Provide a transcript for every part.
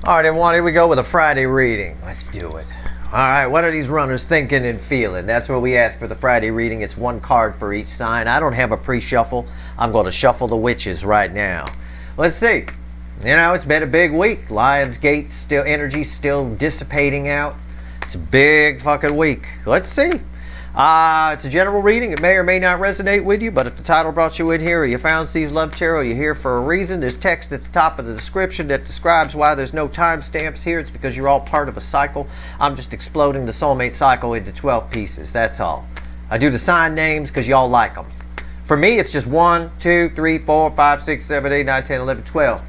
All right, everyone, here we go with a Friday reading. Let's do it. All right, what are these runners thinking and feeling? That's what we ask for the Friday reading. It's one card for each sign. I don't have a pre-shuffle. I'm going to shuffle the witches right now. Let's see. You know, it's been a big week. Lionsgate still, energy still dissipating out. It's a big fucking week. Let's see. It's a general reading. It may or may not resonate with you, but if the title brought you in here, or you found Steve's Love Tarot, you're here for a reason. There's text at the top of the description that describes why there's no timestamps here. It's because you're all part of a cycle. I'm just exploding the soulmate cycle into 12 pieces. That's all. I do the sign names because y'all like them. For me, it's just 1, 2, 3, 4, 5, 6, 7, 8, 9, 10, 11, 12.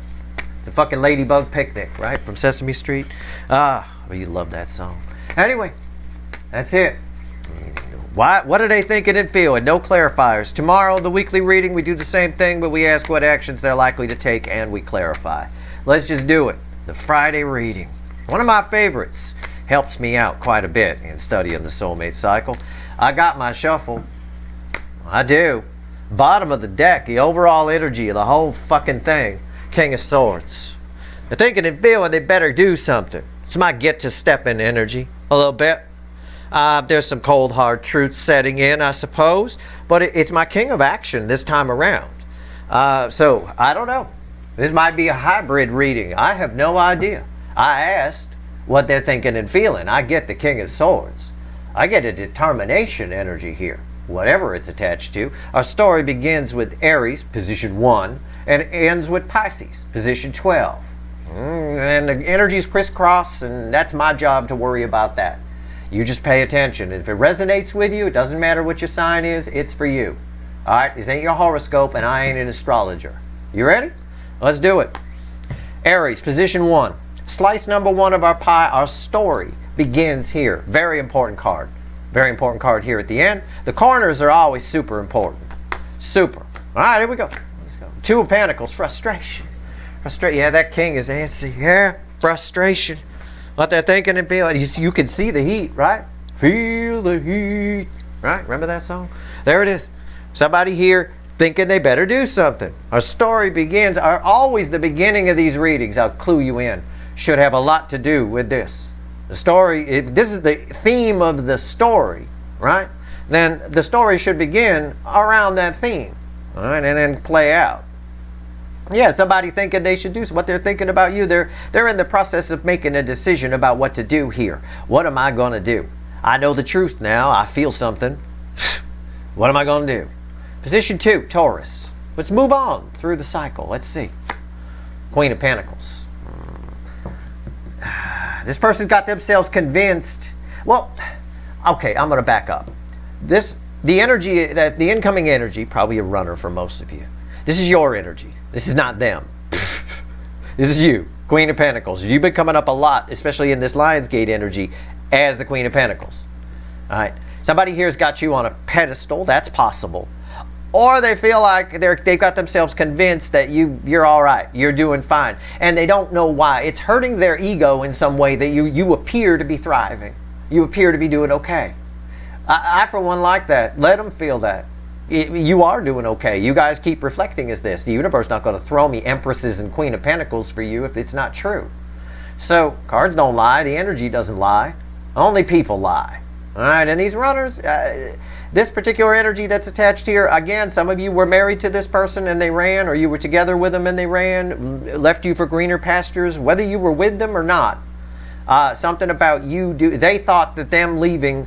It's a fucking ladybug picnic, right? From Sesame Street. You love that song. Anyway, that's it. What are they thinking and feeling? No clarifiers. Tomorrow, the weekly reading, we do the same thing, but we ask what actions they're likely to take, and we clarify. Let's just do it. The Friday reading. One of my favorites. Helps me out quite a bit in studying the soulmate cycle. I got my shuffle. I do. Bottom of the deck, the overall energy of the whole fucking thing. King of Swords. They're thinking and feeling they better do something. It's my get to step in energy a little bit. There's some cold hard truth setting in, I suppose, but it's my king of action this time around. So I don't know. This might be a hybrid reading. I have no idea. I asked what they're thinking and feeling. I get the King of Swords. I get a determination energy here, whatever it's attached to. Our story begins with Aries, position 1, and ends with Pisces, position 12. And the energies crisscross, and that's my job to worry about that. You just pay attention. If it resonates with you, it doesn't matter what your sign is, it's for you. All right, this ain't your horoscope, and I ain't an astrologer. You ready? Let's do it. Aries, position 1. Slice number 1 of our pie. Our story begins here. Very important card. Very important card here at the end. The corners are always super important. Super. All right, here we go. Let's go. 2 of Pentacles, frustration. Yeah, that king is antsy. Yeah, frustration. What they're thinking and feeling. You can see the heat, right? Feel the heat. Right? Remember that song? There it is. Somebody here thinking they better do something. Our story begins, always the beginning of these readings, I'll clue you in, should have a lot to do with this. The story, this is the theme of the story, right? Then the story should begin around that theme, all right, and then play out. Yeah, somebody thinking they should do what they're thinking about you. They're in the process of making a decision about what to do here. What am I going to do? I know the truth now. I feel something. What am I going to do? Position 2, Taurus. Let's move on through the cycle. Let's see. Queen of Pentacles. This person's got themselves convinced. Well, okay, I'm going to back up. The energy, the incoming energy, probably a runner for most of you. This is your energy. This is not them. This is you, Queen of Pentacles. You've been coming up a lot, especially in this Lionsgate energy, as the Queen of Pentacles. All right. Somebody here has got you on a pedestal. That's possible. Or they feel like they've got themselves convinced that you're all right. You're doing fine. And they don't know why. It's hurting their ego in some way that you appear to be thriving. You appear to be doing okay. I for one, like that. Let them feel that. You are doing okay. You guys keep reflecting as this. The universe is not going to throw me Empresses and Queen of Pentacles for you if it's not true. So, cards don't lie. The energy doesn't lie. Only people lie. All right, and these runners, this particular energy that's attached here, again, some of you were married to this person and they ran, or you were together with them and they ran, left you for greener pastures, whether you were with them or not. Something about you, they thought that them leaving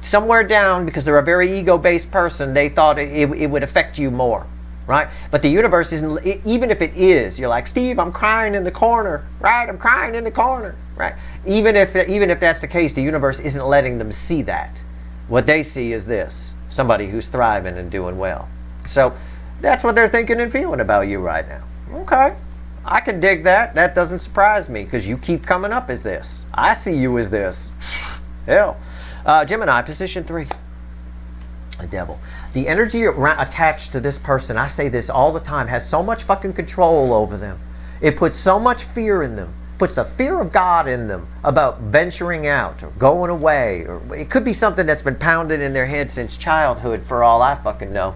somewhere down, because they're a very ego-based person, they thought it would affect you more, right? But the universe isn't, even if it is, you're like, Steve, I'm crying in the corner, right? I'm crying in the corner, right? Even if that's the case, the universe isn't letting them see that. What they see is this, somebody who's thriving and doing well. So that's what they're thinking and feeling about you right now. Okay, I can dig that. That doesn't surprise me, because you keep coming up as this. I see you as this. Hell. Gemini, position 3. The Devil. The energy attached to this person, I say this all the time, has so much fucking control over them. It puts so much fear in them. Puts the fear of God in them about venturing out or going away. Or it could be something that's been pounded in their head since childhood, for all I fucking know.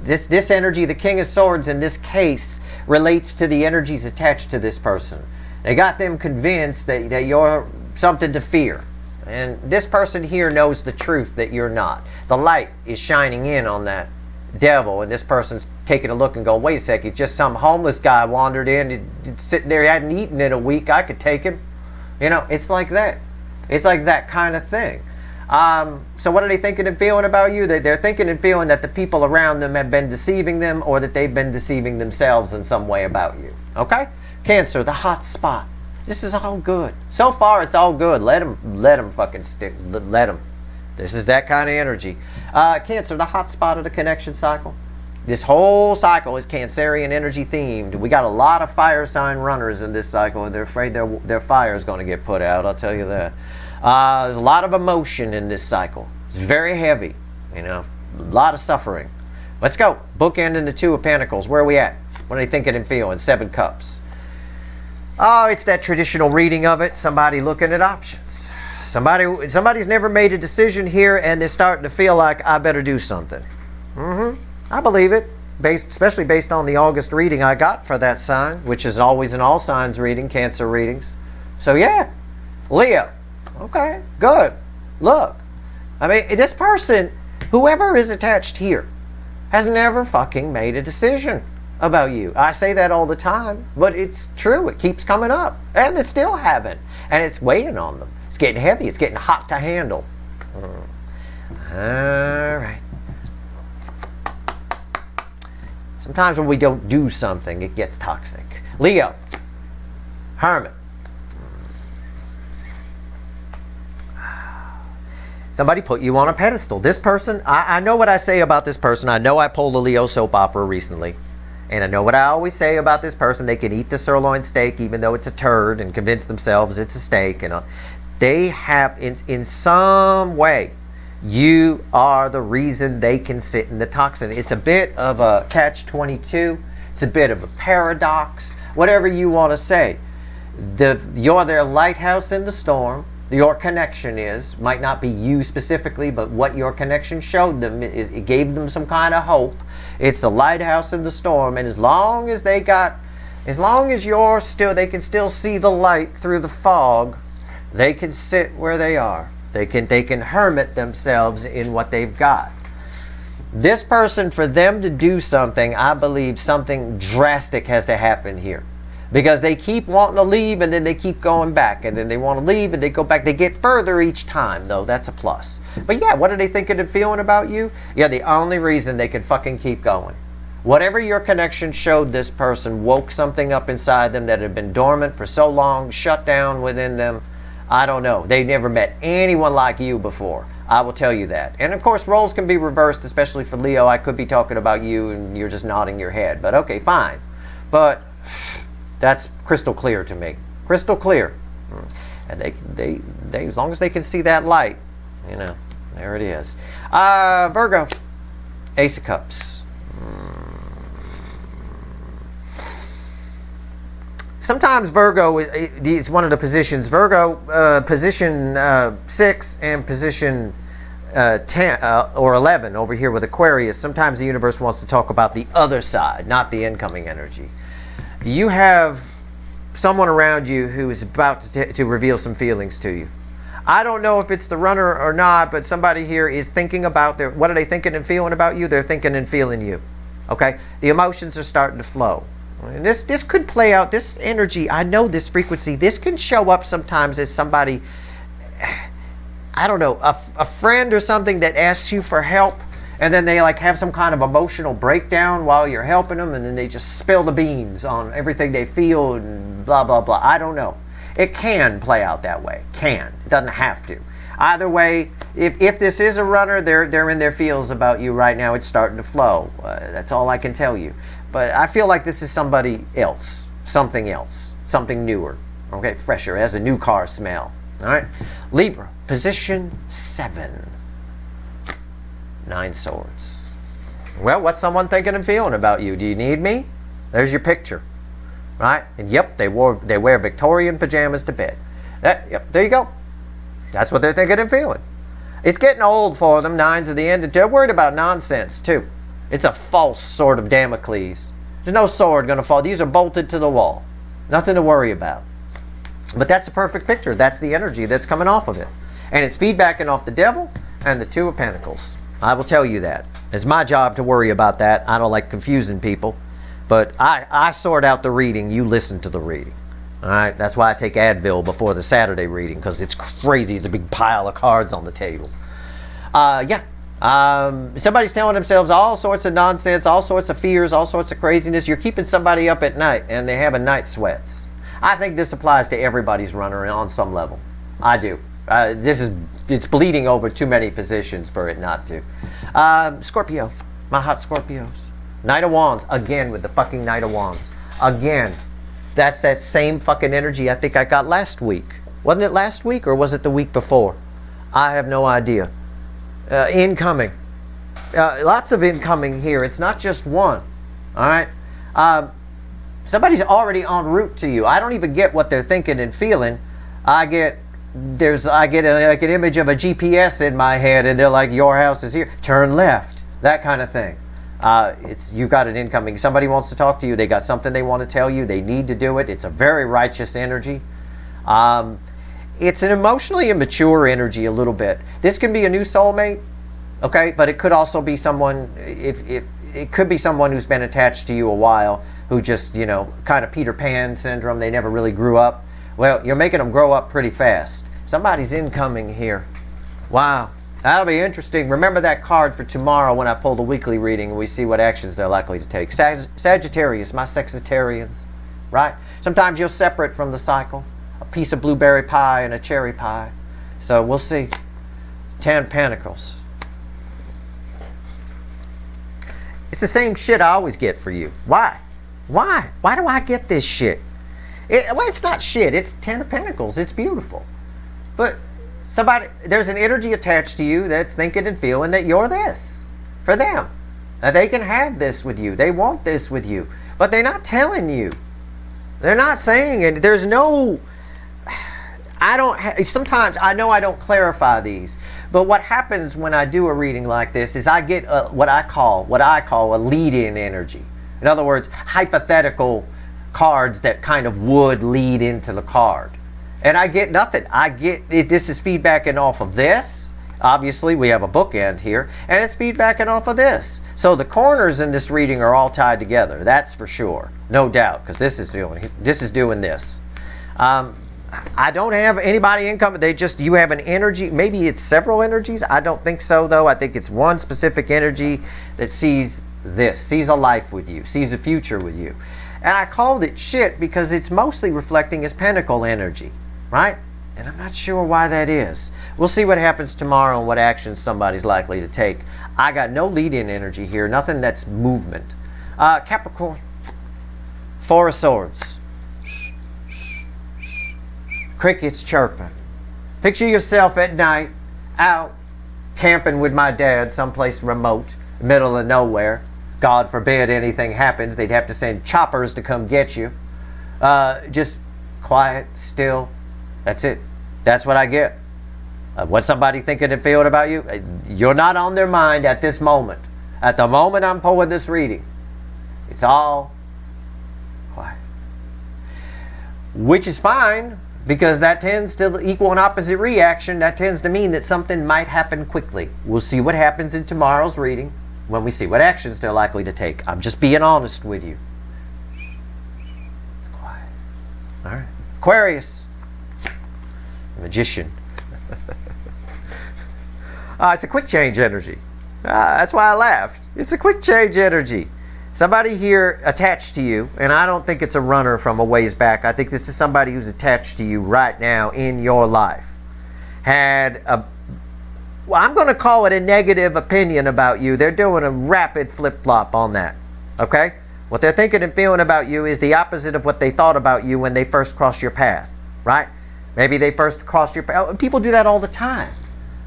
This energy, the King of Swords in this case, relates to the energies attached to this person. They got them convinced that you're something to fear. And this person here knows the truth that you're not. The light is shining in on that devil, and this person's taking a look and going, wait a second, just some homeless guy wandered in, sitting there, he hadn't eaten in a week, I could take him. You know, it's like that. It's like that kind of thing. So what are they thinking and feeling about you? They're thinking and feeling that the people around them have been deceiving them, or that they've been deceiving themselves in some way about you. Okay? Cancer, the hot spot. This is all good. So far, it's all good. Let them fucking stick. Let them. This is that kind of energy. Cancer, the hot spot of the connection cycle. This whole cycle is Cancerian energy themed. We got a lot of fire sign runners in this cycle, and they're afraid their fire is going to get put out. I'll tell you that. There's a lot of emotion in this cycle. It's very heavy. You know, a lot of suffering. Let's go. Bookend in the Two of Pentacles. Where are we at? What are they thinking and feeling? Seven Cups. Oh, it's that traditional reading of it. Somebody looking at options. Somebody's never made a decision here, and they're starting to feel like, I better do something. I believe it, especially based on the August reading I got for that sign, which is always an all signs reading, Cancer readings. So yeah, Leo. Okay, good. Look, I mean, this person, whoever is attached here, has never fucking made a decision about you. I say that all the time, but it's true. It keeps coming up, and they still haven't, and it's weighing on them. It's getting heavy. It's getting hot to handle. All right. Sometimes when we don't do something, it gets toxic. Leo, Hermit. Somebody put you on a pedestal. This person, I know what I say about this person. I know I pulled a Leo soap opera recently. And I know what I always say about this person. They can eat the sirloin steak even though it's a turd and convince themselves it's a steak. And they have, in some way, you are the reason they can sit in the toxin. It's a bit of a catch-22. It's a bit of a paradox. Whatever you want to say. You're their lighthouse in the storm. Your connection might not be you specifically, but what your connection showed them is it gave them some kind of hope. It's the lighthouse in the storm, and as long as they can still see the light through the fog, they can sit where they are. They can hermit themselves in what they've got. This person, for them to do something, I believe something drastic has to happen here. Because they keep wanting to leave, and then they keep going back, and then they want to leave and they go back. They get further each time, though. That's a plus. But yeah, what are they thinking and feeling about you? Yeah, the only reason they can fucking keep going. Whatever your connection showed this person woke something up inside them that had been dormant for so long, shut down within them. I don't know. They never met anyone like you before. I will tell you that. And of course, roles can be reversed, especially for Leo. I could be talking about you and you're just nodding your head. But okay, fine. But that's crystal clear to me. Crystal clear. And they as long as they can see that light, you know, there it is. Virgo, Ace of Cups. Sometimes Virgo is one of the positions. Virgo, position 6 and position 10 or 11 over here with Aquarius. Sometimes the universe wants to talk about the other side, not the incoming energy. You have someone around you who is about to reveal some feelings to you. I don't know if it's the runner or not, but somebody here is thinking about what are they thinking and feeling about you? They're thinking and feeling you. Okay? The emotions are starting to flow. And this could play out, this energy, I know this frequency, this can show up sometimes as somebody, I don't know, a friend or something that asks you for help, and then they like have some kind of emotional breakdown while you're helping them, and then they just spill the beans on everything they feel and blah, blah, blah. I don't know. It can play out that way. Can. It doesn't have to. Either way, if this is a runner, they're in their feels about you right now. It's starting to flow. That's all I can tell you. But I feel like this is somebody else, something newer, okay, fresher. It has a new car smell. All right, Libra, position 7, 9 swords. Well, what's someone thinking and feeling about you? Do you need me? There's your picture, right? And yep, they wear Victorian pajamas to bed. Yep, there you go. That's what they're thinking and feeling. It's getting old for them. 9's at the end. They're worried about nonsense too. It's a false sword of Damocles. There's no sword going to fall. These are bolted to the wall. Nothing to worry about. But that's a perfect picture. That's the energy that's coming off of it. And it's feedbacking off the devil and the Two of Pentacles. I will tell you that. It's my job to worry about that. I don't like confusing people. But I sort out the reading. You listen to the reading. All right? That's why I take Advil before the Saturday reading, because it's crazy. It's a big pile of cards on the table. Somebody's telling themselves all sorts of nonsense, all sorts of fears, all sorts of craziness. You're keeping somebody up at night, and they have a night sweats. I think this applies to everybody's runner on some level. I do. It's bleeding over too many positions for it not to. Scorpio, my hot Scorpios. Knight of Wands, again with the fucking Knight of Wands. Again, that's that same fucking energy I think I got last week. Wasn't it last week or was it the week before? I have no idea. Incoming. Lots of incoming here. It's not just one. All right? Somebody's already en route to you. I don't even get what they're thinking and feeling. I get like an image of a GPS in my head, and they're like, your house is here. Turn left. That kind of thing. You've got an incoming. Somebody wants to talk to you. They got something they want to tell you. They need to do it. It's a very righteous energy. It's an emotionally immature energy a little bit. This can be a new soulmate, okay? But it could also be someone, if it could be someone who's been attached to you a while, who just, kind of Peter Pan syndrome. They never really grew up. Well, you're making them grow up pretty fast. Somebody's incoming here. Wow. That'll be interesting. Remember that card for tomorrow when I pull the weekly reading and we see what actions they're likely to take. Sagittarius, my Sexitarians, right? Sometimes you'll separate from the cycle. A piece of blueberry pie and a cherry pie. So we'll see. 10 Pentacles. It's the same shit I always get for you. Why? Why? Why do I get this shit? It's not shit. It's 10 of Pentacles. It's beautiful. But there's an energy attached to you that's thinking and feeling that you're this for them. That they can have this with you. They want this with you. But they're not telling you. They're not saying it. There's no... sometimes I know I don't clarify these, but what happens when I do a reading like this is I get what I call a lead-in energy. In other words, hypothetical cards that kind of would lead into the card. And I get nothing. This is feedbacking off of this. Obviously, we have a bookend here, and it's feedbacking off of this. So the corners in this reading are all tied together. That's for sure, no doubt, because this is doing this. I don't have anybody income. You have an energy. Maybe it's several energies. I don't think so, though. I think it's one specific energy that sees a life with you, sees a future with you. And I called it shit because it's mostly reflecting as pentacle energy, right? And I'm not sure why that is. We'll see what happens tomorrow and what actions somebody's likely to take. I got no lead-in energy here, nothing that's movement. Capricorn, Four of Swords. Crickets chirping. Picture yourself at night, out, camping with my dad someplace remote, middle of nowhere. God forbid anything happens. They'd have to send choppers to come get you. Just quiet, still. That's it. That's what I get. What's somebody thinking and feeling about you? You're not on their mind at this moment. At the moment I'm pulling this reading, it's all quiet. Which is fine, because that tends to equal an opposite reaction. That tends to mean that something might happen quickly. We'll see what happens in tomorrow's reading when we see what actions they're likely to take. I'm just being honest with you. It's quiet. All right. Aquarius. Magician. It's a quick change energy. That's why I laughed. It's a quick change energy. Somebody here attached to you, and I don't think it's a runner from a ways back. I think this is somebody who's attached to you right now in your life. I'm going to call it a negative opinion about you. They're doing a rapid flip-flop on that. Okay? What they're thinking and feeling about you is the opposite of what they thought about you when they first crossed your path. Right? Maybe they first crossed your path. People do that all the time.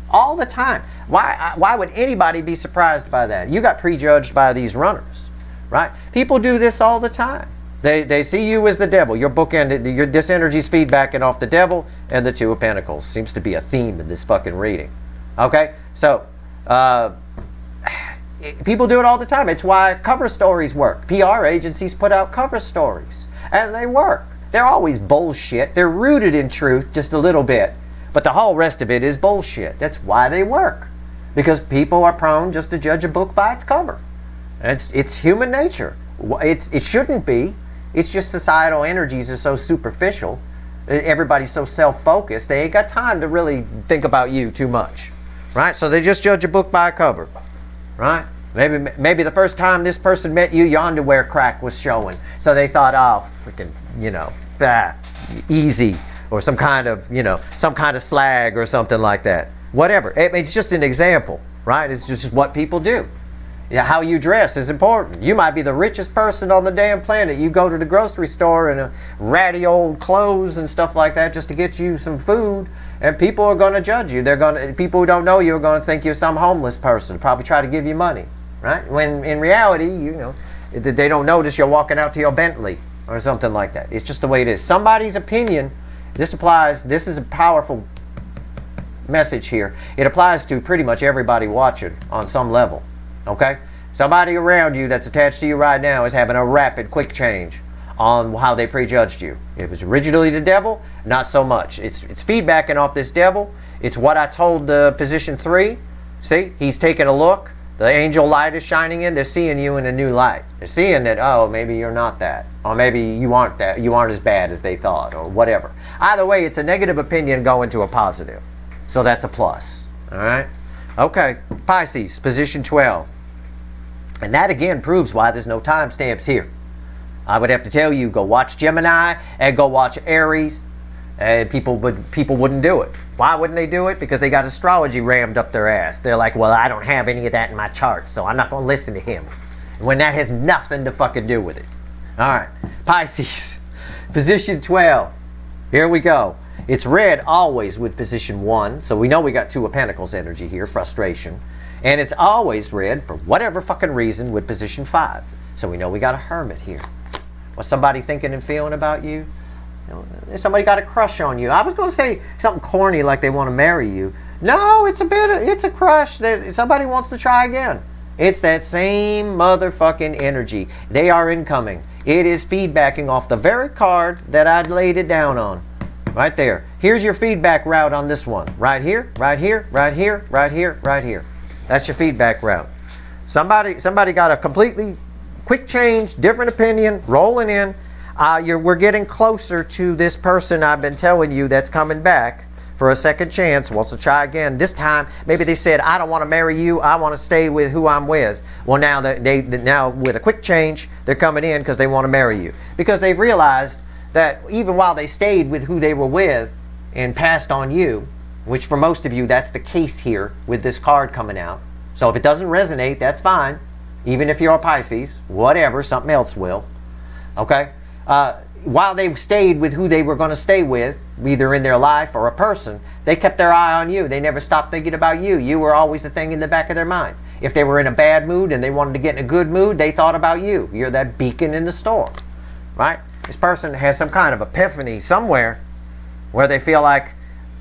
All the time. Why would anybody be surprised by that? You got prejudged by these runners. Right? People do this all the time. They see you as the devil. Your bookend, this energy's feedbacking off the devil and the Two of Pentacles. Seems to be a theme in this fucking reading. Okay? So, People do it all the time. It's why cover stories work. PR agencies put out cover stories, and they work. They're always bullshit. They're rooted in truth just a little bit, but the whole rest of it is bullshit. That's why they work, because people are prone just to judge a book by its cover. It's human nature. It shouldn't be. It's just societal energies are so superficial. Everybody's so self-focused. They ain't got time to really think about you too much, right? So they just judge a book by a cover, right? Maybe the first time this person met you, your underwear crack was showing, so they thought, oh, freaking, easy, or some kind of slag or something like that. Whatever. It's just an example, right? It's just what people do. Yeah, how you dress is important. You might be the richest person on the damn planet. You go to the grocery store in a ratty old clothes and stuff like that just to get you some food, and people are going to judge you. People who don't know you are going to think you're some homeless person, probably try to give you money, right? When in reality, they don't notice you're walking out to your Bentley or something like that. It's just the way it is. Somebody's opinion, this is a powerful message here. It applies to pretty much everybody watching on some level. Okay? Somebody around you that's attached to you right now is having a rapid, quick change on how they prejudged you. It was originally the devil, not so much. It's feedbacking off this devil. It's what I told the position 3. See? He's taking a look. The angel light is shining in. They're seeing you in a new light. They're seeing that, oh, maybe you're not that. Or maybe you aren't that. You aren't as bad as they thought, or whatever. Either way, it's a negative opinion going to a positive. So that's a plus. All right? Okay, Pisces, position 12. And that again proves why there's no timestamps here. I would have to tell you, go watch Gemini and go watch Aries, and people wouldn't do it. Why wouldn't they do it? Because they got astrology rammed up their ass. They're like, well, I don't have any of that in my chart, so I'm not going to listen to him. When that has nothing to fucking do with it. All right, Pisces, position 12. Here we go. It's red always with position 1, so we know we got 2 of Pentacles energy here, frustration. And it's always red, for whatever fucking reason, with position 5. So we know we got a Hermit here. What's somebody thinking and feeling about you? Somebody got a crush on you. I was going to say something corny like they want to marry you. No, it's a crush that somebody wants to try again. It's that same motherfucking energy. They are incoming. It is feedbacking off the very card that I laid it down on. Right there. Here's your feedback route on this one. Right here, right here, right here, right here, right here. That's your feedback route. Somebody got a completely quick change, different opinion, rolling in. We're getting closer to this person I've been telling you that's coming back for a second chance, wants to try again. This time, maybe they said, I don't want to marry you, I want to stay with who I'm with. Well, now now with a quick change, they're coming in because they want to marry you. Because they've realized that even while they stayed with who they were with and passed on you, which for most of you, that's the case here with this card coming out. So if it doesn't resonate, that's fine. Even if you're a Pisces, whatever, something else will. Okay? While they stayed with who they were going to stay with, either in their life or a person, they kept their eye on you. They never stopped thinking about you. You were always the thing in the back of their mind. If they were in a bad mood and they wanted to get in a good mood, they thought about you. You're that beacon in the storm. Right? This person has some kind of epiphany somewhere where they feel like,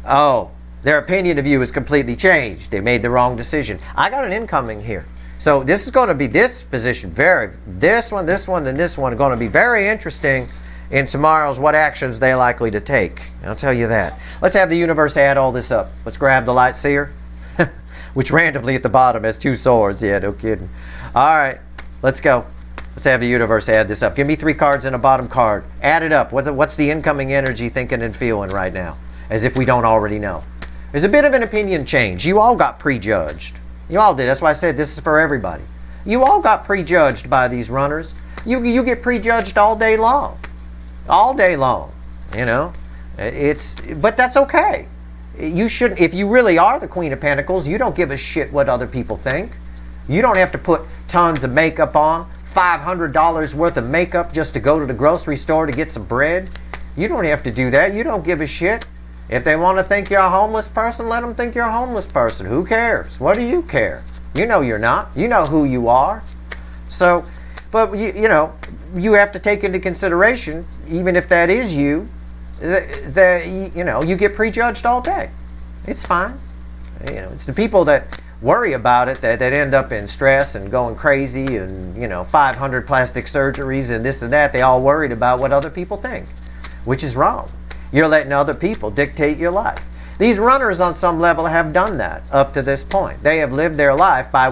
oh, their opinion of you has completely changed. They made the wrong decision. I got an incoming here. So this is going to be this position. This one, and this one are going to be very interesting in tomorrow's what actions they're likely to take. I'll tell you that. Let's have the universe add all this up. Let's grab the light seer, which randomly at the bottom has 2 swords. Yeah, no kidding. All right, let's go. Let's have the universe add this up. Give me 3 cards and a bottom card. Add it up. What's the incoming energy thinking and feeling right now? As if we don't already know. There's a bit of an opinion change. You all got prejudged. You all did. That's why I said this is for everybody. You all got prejudged by these runners. You get prejudged all day long. All day long. You know? But that's okay. You shouldn't. If you really are the Queen of Pentacles, you don't give a shit what other people think. You don't have to put tons of makeup on. $500 worth of makeup just to go to the grocery store to get some bread. You don't have to do that. You don't give a shit. If they want to think you're a homeless person, let them think you're a homeless person. Who cares? What do you care? You know you're not. You know who you are. So, but you know, you have to take into consideration, even if that is you, that you know, you get prejudged all day. It's fine. You know, it's the people that worry about it, that end up in stress and going crazy and, 500 plastic surgeries and this and that. They all worried about what other people think, which is wrong. You're letting other people dictate your life. These runners on some level have done that up to this point. They have lived their life by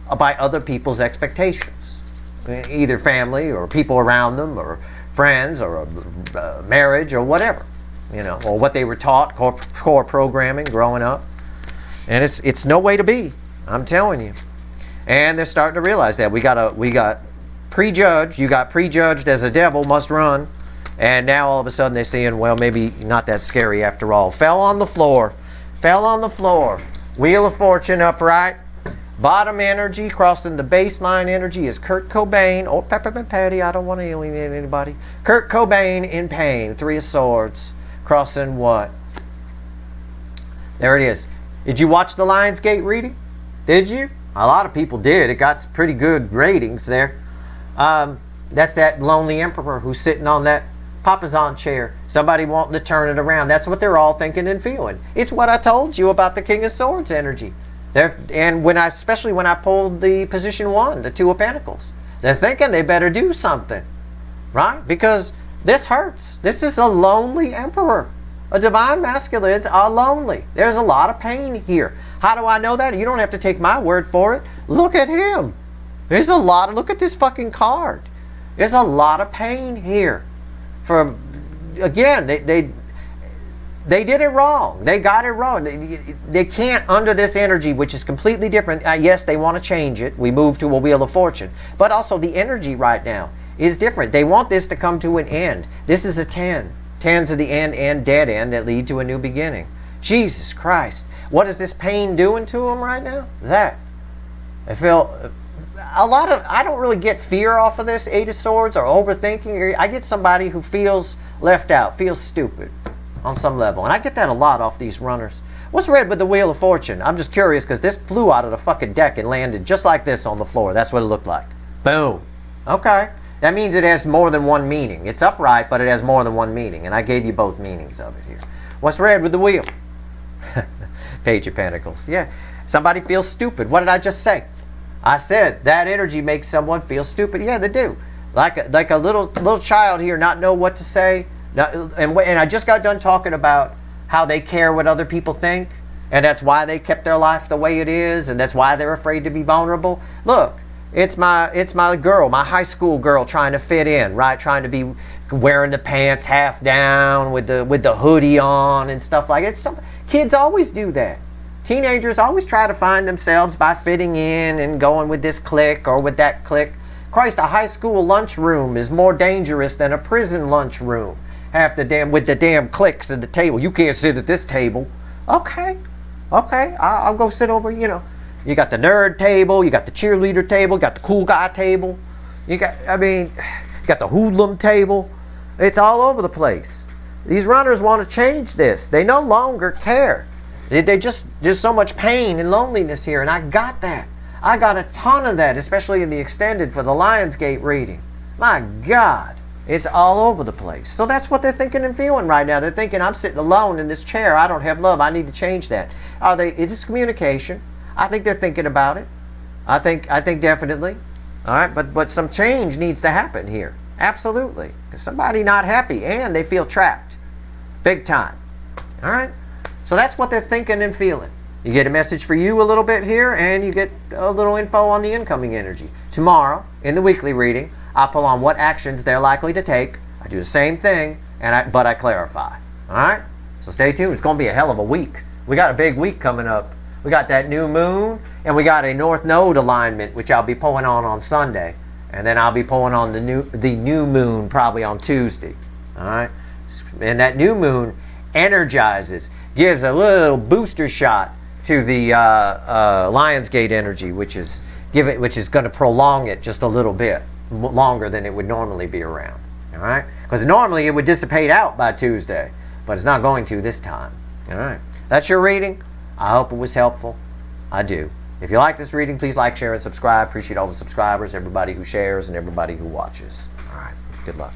other people's expectations, either family or people around them or friends or a marriage or whatever, or what they were taught, core programming growing up. And it's no way to be, I'm telling you. And they're starting to realize that we got prejudged. You got prejudged as a devil must run. And now all of a sudden they're seeing, well, maybe not that scary after all. Fell on the floor. Wheel of Fortune upright. Bottom energy crossing the baseline energy is Kurt Cobain. Oh, Peppermint Patty, I don't want to alienate anybody. Kurt Cobain in pain. 3 of Swords. Crossing what? There it is. Did you watch the Lionsgate reading? Did you? A lot of people did. It got pretty good ratings there. That's that lonely emperor who's sitting on that Papasan chair. Somebody wanting to turn it around. That's what they're all thinking and feeling. It's what I told you about the King of Swords energy. And especially when I pulled the position 1, the 2 of Pentacles. They're thinking they better do something. Right? Because this hurts. This is a lonely emperor. A divine masculines are lonely. There's a lot of pain here. How do I know that? You don't have to take my word for it. Look at him. Look at this fucking card. There's a lot of pain here. Again, they did it wrong. They got it wrong. They can't, under this energy, which is completely different. Yes, they want to change it. We move to a Wheel of Fortune. But also the energy right now is different. They want this to come to an end. This is a 10. 10s of the end and dead end that lead to a new beginning. Jesus Christ. What is this pain doing to them right now? I feel I don't really get fear off of this 8 of Swords or overthinking. I get somebody who feels left out, feels stupid on some level. And I get that a lot off these runners. What's red with the Wheel of Fortune? I'm just curious because this flew out of the fucking deck and landed just like this on the floor. That's what it looked like. Boom. Okay. That means it has more than one meaning. It's upright, but it has more than one meaning. And I gave you both meanings of it here. What's red with the wheel? Page of Pentacles. Yeah. Somebody feels stupid. What did I just say? I said that energy makes someone feel stupid. Yeah, they do. Like a little child here not know what to say. And I just got done talking about how they care what other people think. And that's why they kept their life the way it is. And that's why they're afraid to be vulnerable. Look. It's my girl, my high school girl trying to fit in, right? Trying to be wearing the pants half down with the hoodie on and stuff like that. Kids always do that. Teenagers always try to find themselves by fitting in and going with this clique or with that clique. Christ, a high school lunchroom is more dangerous than a prison lunchroom. With the damn cliques at the table. You can't sit at this table. Okay, I'll go sit over, You got the nerd table, you got the cheerleader table, you got the cool guy table, you got the hoodlum table. It's all over the place. These runners want to change this. They no longer care. There's so much pain and loneliness here, and I got that. I got a ton of that, especially in the extended for the Lionsgate reading. My God, it's all over the place. So that's what they're thinking and feeling right now. They're thinking, I'm sitting alone in this chair. I don't have love. I need to change that. Is this communication? I think they're thinking about it. I think definitely. All right, but some change needs to happen here. Absolutely. Because somebody not happy and they feel trapped. Big time. All right? So that's what they're thinking and feeling. You get a message for you a little bit here, and you get a little info on the incoming energy. Tomorrow, in the weekly reading, I pull on what actions they're likely to take. I do the same thing, but I clarify. All right? So stay tuned. It's going to be a hell of a week. We got a big week coming up. We got that new moon, and we got a North Node alignment, which I'll be pulling on Sunday. And then I'll be pulling on the new moon probably on Tuesday. All right? And that new moon energizes, gives a little booster shot to the Lionsgate energy, which is going to prolong it just a little bit longer than it would normally be around. All right? Because normally it would dissipate out by Tuesday, but it's not going to this time. All right? That's your reading. I hope it was helpful. I do. If you like this reading, please like, share, and subscribe. Appreciate all the subscribers, everybody who shares, and everybody who watches. All right. Good luck.